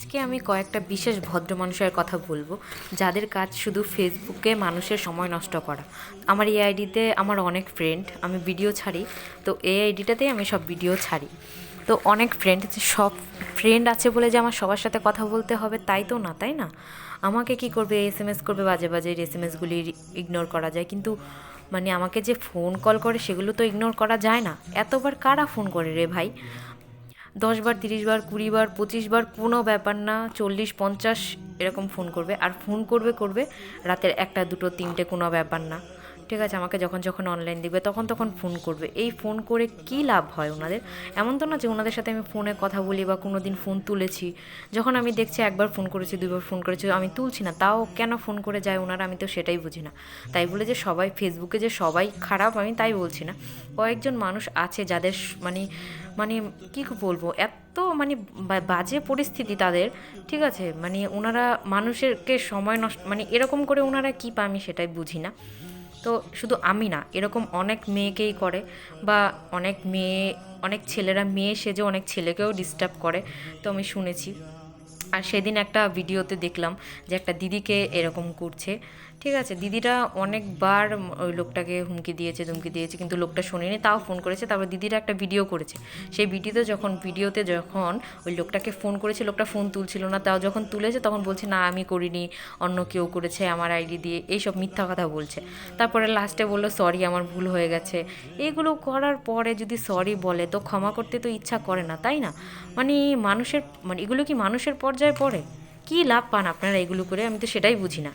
আজকে আমি কয়েকটা বিশেষ ভদ্র মানুষের কথা বলবো, যাদের কাজ শুধু ফেসবুকে মানুষের সময় নষ্ট করা। আমার এই আইডিতে আমার অনেক ফ্রেন্ড, আমি ভিডিও ছাড়ি, তো এই আইডিটাতেই আমি সব ভিডিও ছাড়ি। তো অনেক ফ্রেন্ড, সব ফ্রেন্ড আছে বলে যে আমার সবার সাথে কথা বলতে হবে তাই তো না, তাই না? আমাকে কি করবে, এসএমএস করবে, বাজে বাজে এসএমএসগুলি ইগনোর করা যায়, কিন্তু মানে আমাকে যে ফোন কল করে সেগুলো তো ইগনোর করা যায় না। এতবার কারা ফোন করে রে ভাই? 10 বার, 30 বার, 20 বার, 25 বার, কোনো ব্যাপার না, 40, 50 এরকম ফোন করবে। আর ফোন করবে করবে রাতের 1টা, 2টো, 3টে, কোনো ব্যাপার না। ঠিক আছে, আমাকে যখন যখন অনলাইন দিবে তখন তখন ফোন করবে। এই ফোন করে কী লাভ হয় ওনাদের? এমন তো না যে ওনাদের সাথে আমি ফোনে কথা বলি বা কোনো দিন ফোন তুলেছি। যখন আমি দেখছি একবার ফোন করেছি, 2বার ফোন করেছি, আমি তুলছি না, তাও কেন ফোন করে যায় ওনারা, আমি তো সেটাই বুঝি না। তাই বলে যে সবাই ফেসবুকে যে সবাই খারাপ, আমি তাই বলছি না। কয়েকজন মানুষ আছে যাদের মানে মানে কী বলবো, এত মানে বাজে পরিস্থিতি তাদের। ঠিক আছে, মানে ওনারা মানুষেরকে সময় নষ্ট, মানে এরকম করে ওনারা কী পায় আমি সেটাই বুঝি না। তো শুধু আমি না, এরকম অনেক মেয়েকেই করে, বা অনেক মেয়ে, অনেক ছেলেরা মেয়ে সেজে অনেক ছেলেকেও ডিস্টার্ব করে। তো আমি শুনেছি। আর সেদিন একটা ভিডিওতে দেখলাম যে একটা দিদিকে এরকম করছে। ঠিক আছে, দিদিটা অনেকবার ওই লোকটাকে হুমকি দিয়েছে, ধমকি দিয়েছে, কিন্তু লোকটা শোনেনি, তাও ফোন করেছে। তারপর দিদিরা একটা ভিডিও করেছে। সেই ভিডিওতে যখন ওই লোকটাকে ফোন করেছে, লোকটা ফোন তুলছিল না, তাও যখন তুলেছে তখন বলছে না আমি করিনি, অন্য কেউ করেছে আমার আইডি দিয়ে, এইসব মিথ্যা কথা বলছে। তারপরে লাস্টে বললো সরি, আমার ভুল হয়ে গেছে। এগুলো করার পরে যদি সরি বলে তো ক্ষমা করতে তো ইচ্ছা করে না, তাই না? মানে মানুষের, মানে এগুলো কি মানুষের পর্যায়ে পড়ে? কী লাভ পান আপনারা এগুলো করে? আমি তো সেটাই বুঝি না।